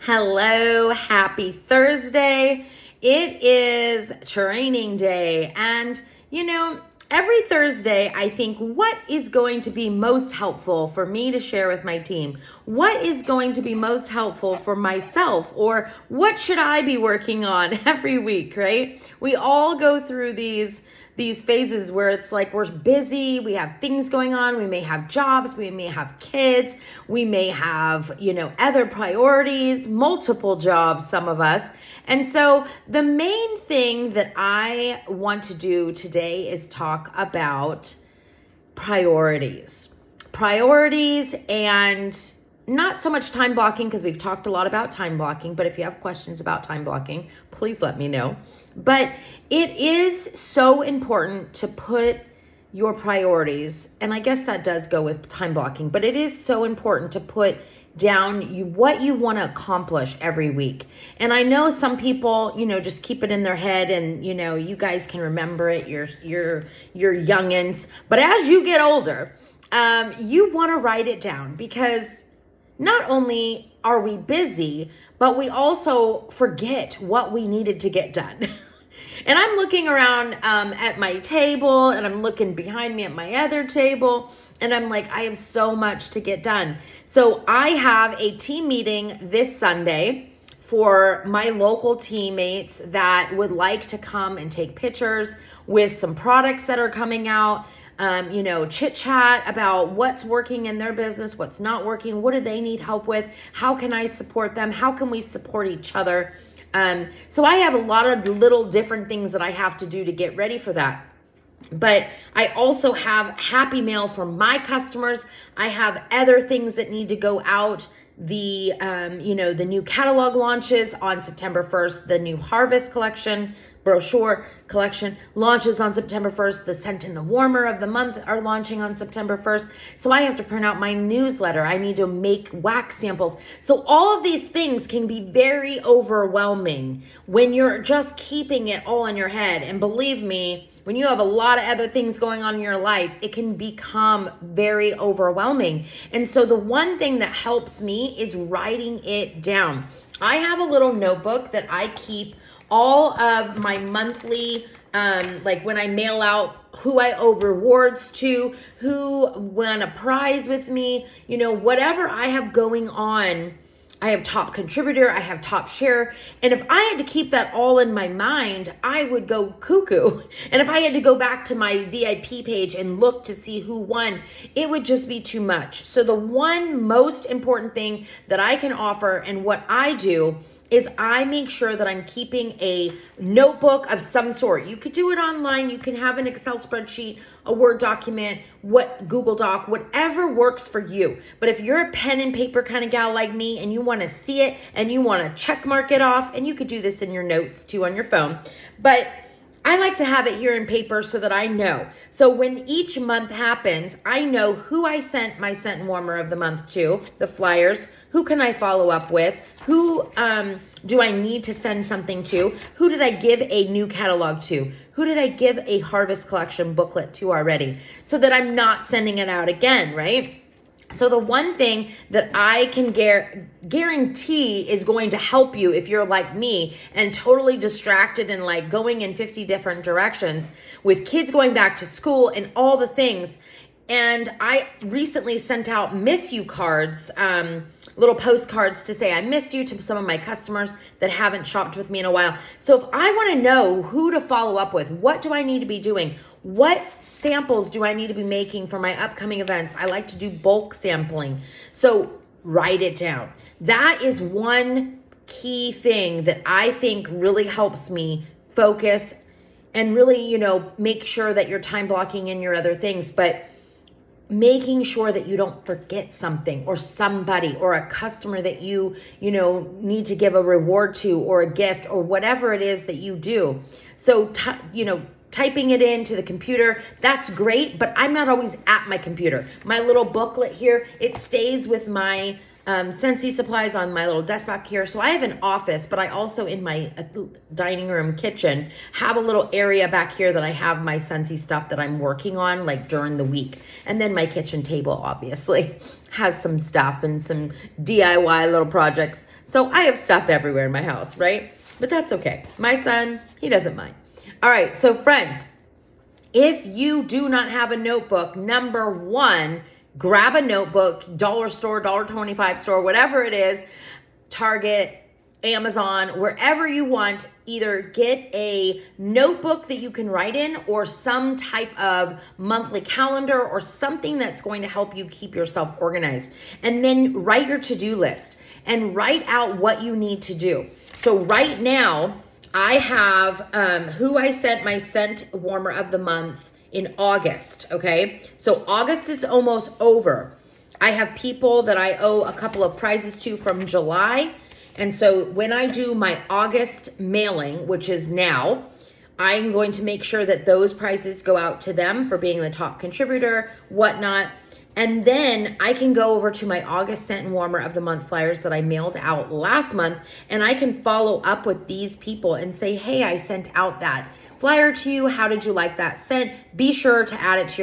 Hello, happy Thursday. It is training day. And, every Thursday, I think, what is going to be most helpful for me to share with my team? What is going to be most helpful for myself? Or what should I be working on every week, right? We all go through these phases where it's like we're busy, we have things going on, we may have jobs, we may have kids, we may have, other priorities, multiple jobs, some of us. And so the main thing that I want to do today is talk about priorities. Priorities and not so much time blocking, because we've talked a lot about time blocking, but if you have questions about time blocking, please let me know. But it is so important to put your priorities, and I guess that does go with time blocking, but it is so important to put down what you want to accomplish every week. And I know some people, just keep it in their head and, you guys can remember it, you're youngins. But as you get older, you want to write it down, because not only are we busy, but we also forget what we needed to get done. And I'm looking around at my table, and I'm looking behind me at my other table, and I'm like, I have so much to get done. So I have a team meeting this Sunday for my local teammates that would like to come and take pictures with some products that are coming out. Chit chat about what's working in their business, what's not working, what do they need help with, how can I support them, how can we support each other. So I have a lot of little different things that I have to do to get ready for that. But I also have happy mail for my customers. I have other things that need to go out. The new catalog launches on September 1st, the new Harvest collection, brochure collection launches on September 1st. The Scent and the Warmer of the month are launching on September 1st. So I have to print out my newsletter. I need to make wax samples. So all of these things can be very overwhelming when you're just keeping it all in your head. And believe me, when you have a lot of other things going on in your life, it can become very overwhelming. And so the one thing that helps me is writing it down. I have a little notebook that I keep all of my monthly, like when I mail out who I owe rewards to, who won a prize with me, whatever I have going on. I have top contributor, I have top share. And if I had to keep that all in my mind, I would go cuckoo. And if I had to go back to my VIP page and look to see who won, it would just be too much. So the one most important thing that I can offer, and what I do, is I make sure that I'm keeping a notebook of some sort. You could do it online. You can have an Excel spreadsheet, a Word document, Google Doc, whatever works for you. But if you're a pen and paper kind of gal like me and you want to see it and you want to check mark it off, and you could do this in your notes too on your phone. But I like to have it here in paper so that I know. So when each month happens, I know who I sent my Scent and Warmer of the month to, the flyers. Who can I follow up with? Who do I need to send something to? Who did I give a new catalog to? Who did I give a Harvest collection booklet to already? So that I'm not sending it out again, right? So the one thing that I can guarantee is going to help you if you're like me and totally distracted and like going in 50 different directions with kids going back to school and all the things. And I recently sent out miss you cards, little postcards to say I miss you to some of my customers that haven't shopped with me in a while. So if I want to know who to follow up with, what do I need to be doing? What samples do I need to be making for my upcoming events? I like to do bulk sampling. So write it down. That is one key thing that I think really helps me focus and really, make sure that you're time blocking in your other things. But making sure that you don't forget something or somebody or a customer that you need to give a reward to or a gift or whatever it is that you do. So, typing it into the computer, that's great, but I'm not always at my computer. My little booklet here, it stays with my Scentsy supplies on my little desk back here. So I have an office, but I also in my dining room kitchen have a little area back here that I have my Scentsy stuff that I'm working on like during the week. And then my kitchen table obviously has some stuff and some DIY little projects. So I have stuff everywhere in my house, right? But that's okay. My son, he doesn't mind. All right, so friends, if you do not have a notebook, number one, grab a notebook, dollar store, $1.25 store, whatever it is, Target, Amazon, wherever you want, either get a notebook that you can write in or some type of monthly calendar or something that's going to help you keep yourself organized. And then write your to-do list and write out what you need to do. So right now, I have who I sent my scent warmer of the month in August, okay? So August is almost over. I have people that I owe a couple of prizes to from July. And so when I do my August mailing, which is now, I'm going to make sure that those prizes go out to them for being the top contributor, whatnot. And then I can go over to my August Scent and Warmer of the Month flyers that I mailed out last month, and I can follow up with these people and say, hey, I sent out that flyer to you. How did you like that scent? Be sure to add it to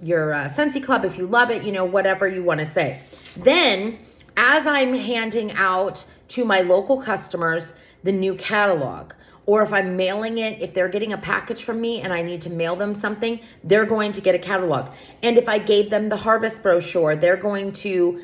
your Scentsy Club if you love it, whatever you want to say. Then, as I'm handing out to my local customers the new catalog, or if I'm mailing it, if they're getting a package from me and I need to mail them something, they're going to get a catalog. And if I gave them the harvest brochure, they're going to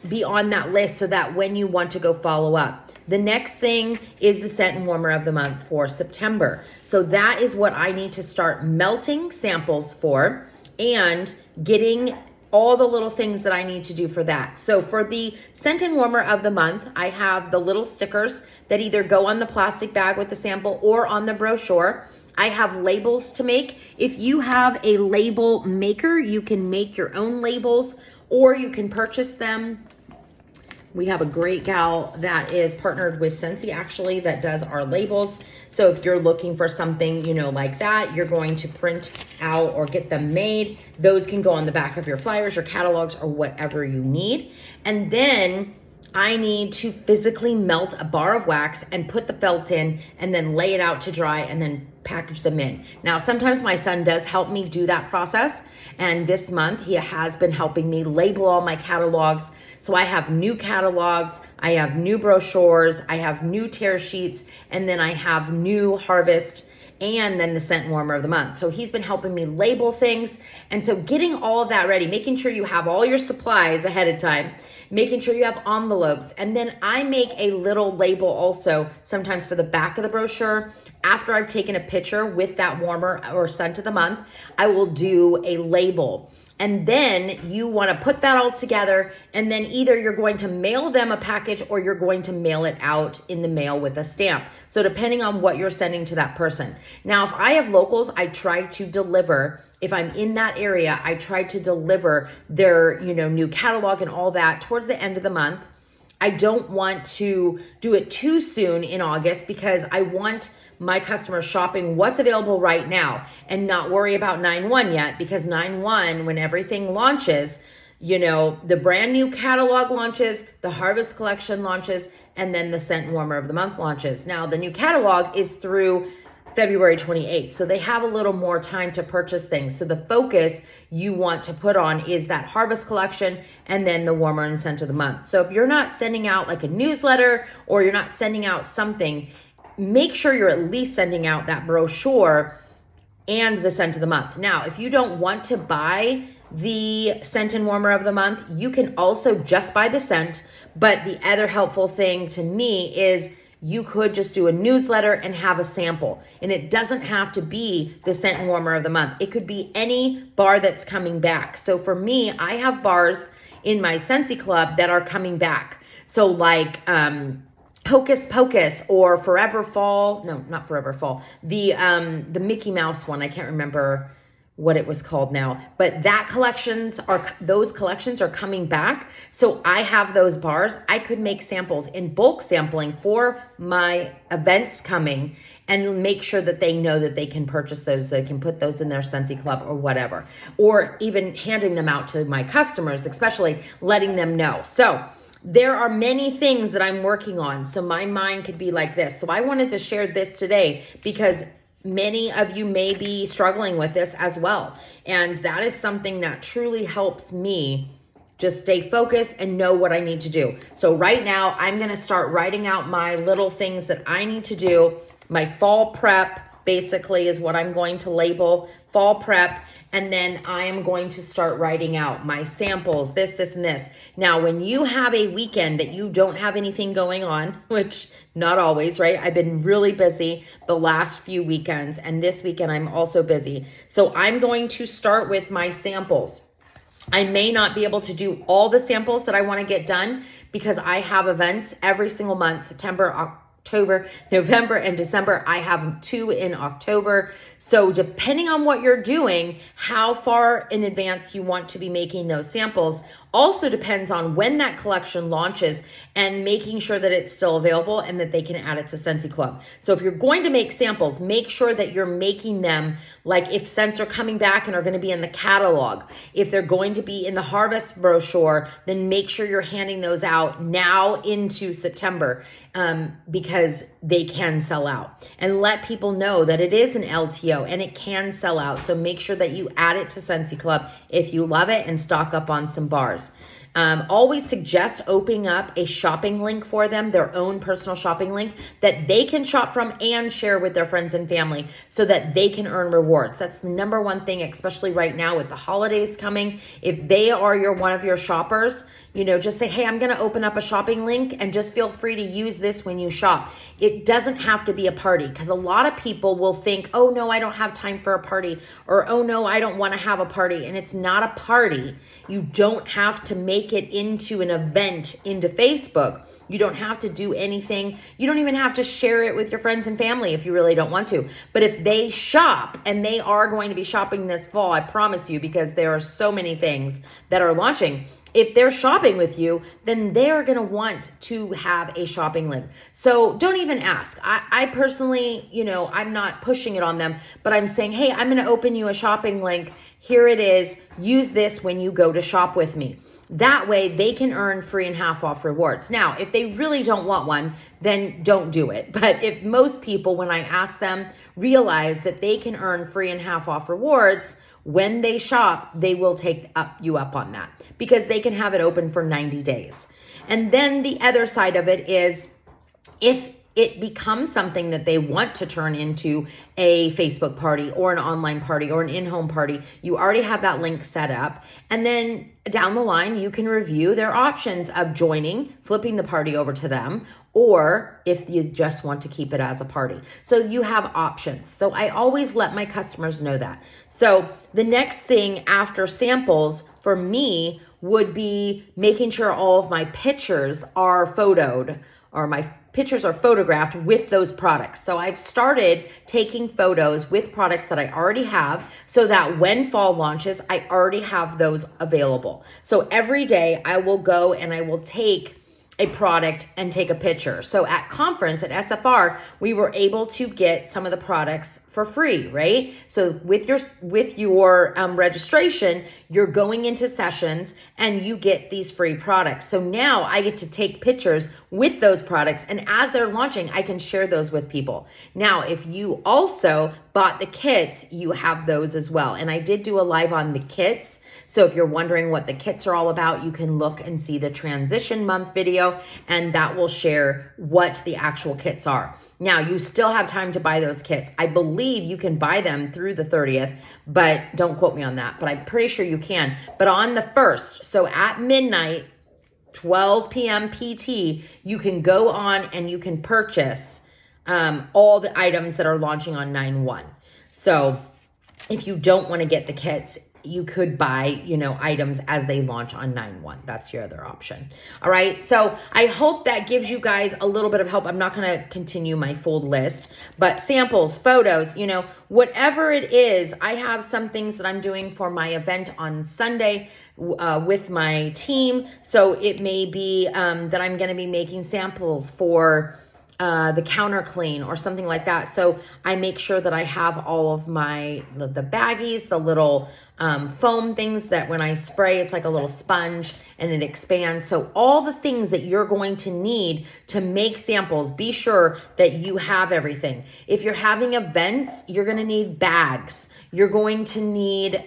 be on that list so that when you want to go follow up. The next thing is the Scent and Warmer of the Month for September. So that is what I need to start melting samples for and getting all the little things that I need to do for that. So for the Scent and Warmer of the Month, I have the little stickers that either go on the plastic bag with the sample or on the brochure. I have labels to make. If you have a label maker, you can make your own labels or you can purchase them. We have a great gal that is partnered with Scentsy actually that does our labels. So if you're looking for something, like that, you're going to print out or get them made. Those can go on the back of your flyers, your catalogs, or whatever you need. And then I need to physically melt a bar of wax and put the felt in and then lay it out to dry and then package them in. Now, sometimes my son does help me do that process. And this month he has been helping me label all my catalogs. So I have new catalogs, I have new brochures, I have new tear sheets, and then I have new harvest and then the Scent Warmer of the Month. So he's been helping me label things. And so getting all of that ready, making sure you have all your supplies ahead of time, making sure you have envelopes. And then I make a little label also sometimes for the back of the brochure. After I've taken a picture with that warmer or scent of the month, I will do a label. And then you want to put that all together, and then either you're going to mail them a package or you're going to mail it out in the mail with a stamp. So depending on what you're sending to that person. Now, if I have locals, I try to deliver. If I'm in that area, I try to deliver their, new catalog and all that towards the end of the month. I don't want to do it too soon in August because I want my customers shopping what's available right now and not worry about 9/1 yet, because 9/1, when everything launches, the brand new catalog launches, the harvest collection launches, and then the Scent and Warmer of the Month launches. Now, the new catalog is through February 28th, so they have a little more time to purchase things. So the focus you want to put on is that harvest collection and then the Warmer and Scent of the Month. So if you're not sending out like a newsletter or you're not sending out something, make sure you're at least sending out that brochure and the Scent of the Month. Now, if you don't want to buy the Scent and Warmer of the Month, you can also just buy the scent. But the other helpful thing to me is you could just do a newsletter and have a sample. And it doesn't have to be the Scent and Warmer of the Month. It could be any bar that's coming back. So for me, I have bars in my Scentsy Club that are coming back. So like, Hocus Pocus or Forever Fall. No, not Forever Fall. The Mickey Mouse one. I can't remember what it was called now. But those collections are coming back. So I have those bars. I could make samples in bulk sampling for my events coming and make sure that they know that they can purchase those. They can put those in their Scentsy Club or whatever. Or even handing them out to my customers, especially letting them know. So there are many things that I'm working on. So my mind could be like this. So I wanted to share this today because many of you may be struggling with this as well. And that is something that truly helps me just stay focused and know what I need to do. So right now I'm going to start writing out my little things that I need to do. My fall prep basically is what I'm going to label fall prep. And then I am going to start writing out my samples, this, and this. Now, when you have a weekend that you don't have anything going on, which not always, right? I've been really busy the last few weekends, and this weekend I'm also busy. So I'm going to start with my samples. I may not be able to do all the samples that I want to get done because I have events every single month, September, October, November, and December. I have 2 in October. So depending on what you're doing, how far in advance you want to be making those samples also depends on when that collection launches and making sure that it's still available and that they can add it to Scentsy Club. So if you're going to make samples, make sure that you're making them like if scents are coming back and are going to be in the catalog. If they're going to be in the harvest brochure, then make sure you're handing those out now into September because they can sell out. And let people know that it is an LTO and it can sell out. So make sure that you add it to Scentsy Club if you love it and stock up on some bars. Always suggest opening up a shopping link for them, their own personal shopping link that they can shop from and share with their friends and family so that they can earn rewards. That's the number one thing, especially right now with the holidays coming. If they are one of your shoppers, just say, hey, I'm going to open up a shopping link and just feel free to use this when you shop. It doesn't have to be a party because a lot of people will think, oh no, I don't have time for a party, or oh no, I don't want to have a party. And it's not a party. You don't have to make it into an event into Facebook. You don't have to do anything. You don't even have to share it with your friends and family if you really don't want to. But if they shop, and they are going to be shopping this fall, I promise you, because there are so many things that are launching. If they're shopping with you, then they're going to want to have a shopping link. So don't even ask. I personally, I'm not pushing it on them, but I'm saying, hey, I'm going to open you a shopping link. Here it is. Use this when you go to shop with me. That way they can earn free and half off rewards. Now, if they really don't want one, then don't do it. But if most people, when I ask them, realize that they can earn free and half off rewards, when they shop, they will take you up on that because they can have it open for 90 days. And then the other side of it is if it becomes something that they want to turn into a Facebook party or an online party or an in-home party, you already have that link set up. And then down the line, you can review their options of joining, flipping the party over to them, or if you just want to keep it as a party. So you have options. So I always let my customers know that. So the next thing after samples for me would be making sure all of my pictures are photoed, or my pictures are photographed with those products. So I've started taking photos with products that I already have so that when fall launches, I already have those available. So every day I will go and I will take a product and take a picture. So at conference at SFR, we were able to get some of the products for free, right? So with your registration, you're going into sessions and you get these free products. So now I get to take pictures with those products, and as they're launching, I can share those with people. Now, if you also bought the kits, you have those as well. And I did do a live on the kits. So if you're wondering what the kits are all about, you can look and see the transition month video, and that will share what the actual kits are. Now, you still have time to buy those kits. I believe you can buy them through the 30th, but don't quote me on that, but I'm pretty sure you can. But on the 1st, so at midnight, 12 p.m. PT, you can go on and you can purchase all the items that are launching on 9/1. So if you don't want to get the kits, you could buy, items as they launch on 9/1. That's your other option. All right. So I hope that gives you guys a little bit of help. I'm not going to continue my full list, but samples, photos, whatever it is, I have some things that I'm doing for my event on Sunday with my team. So it may be that I'm going to be making samples for the counter clean or something like that. So I make sure that I have all of the baggies, the little foam things that when I spray, it's like a little sponge and it expands. So all the things that you're going to need to make samples, be sure that you have everything. If you're having events, you're going to need bags. You're going to need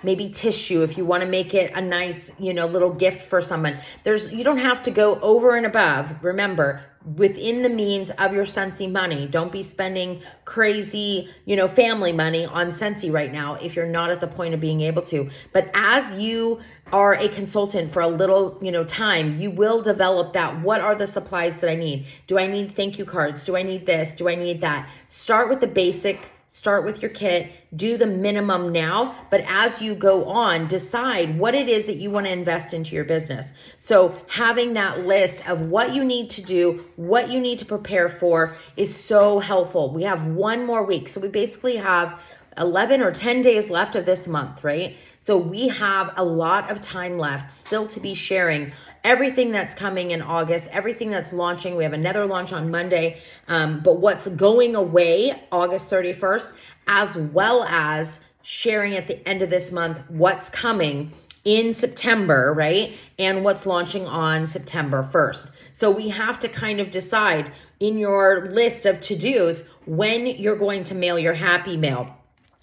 maybe tissue if you want to make it a nice, little gift for someone. You don't have to go over and above. Remember, within the means of your Scentsy money. Don't be spending crazy, family money on Scentsy right now if you're not at the point of being able to. But as you are a consultant for a little, time, you will develop that. What are the supplies that I need? Do I need thank you cards? Do I need this? Do I need that? Start with the basic. Start with your kit, do the minimum now, but as you go on, decide what it is that you want to invest into your business. So having that list of what you need to do, what you need to prepare for is so helpful. We have one more week. So we basically have 11 or 10 days left of this month, right? So we have a lot of time left still to be sharing everything that's coming in August, everything that's launching. We have another launch on Monday, but what's going away August 31st, as well as sharing at the end of this month what's coming in September, right? And what's launching on September 1st. So we have to kind of decide in your list of to-dos when you're going to mail your happy mail.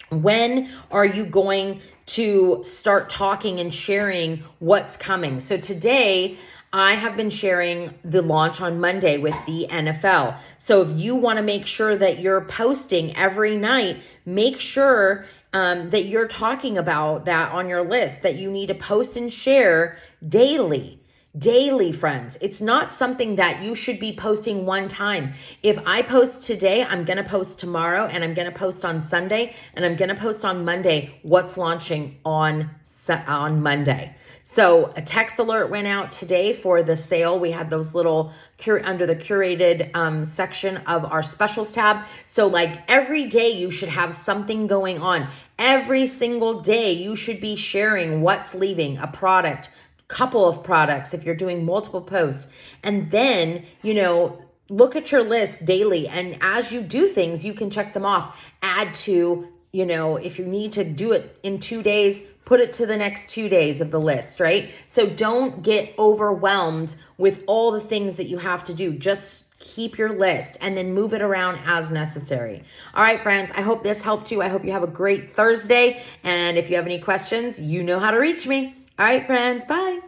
When are you going to start talking and sharing what's coming? So today, I have been sharing the launch on Monday with the NFL. So if you want to make sure that you're posting every night, make sure that you're talking about that on your list, that you need to post and share daily. Daily, friends. It's not something that you should be posting one time. If I post today, I'm going to post tomorrow, and I'm going to post on Sunday, and I'm going to post on Monday what's launching on Monday. So a text alert went out today for the sale. We had those little under the curated section of our specials tab. So like every day you should have something going on. Every single day you should be sharing what's leaving, a product, couple of products if you're doing multiple posts. And then, look at your list daily. And as you do things, you can check them off. Add to, if you need to do it in 2 days, put it to the next 2 days of the list, right? So don't get overwhelmed with all the things that you have to do. Just keep your list and then move it around as necessary. All right, friends, I hope this helped you. I hope you have a great Thursday. And if you have any questions, you know how to reach me. All right, friends, bye.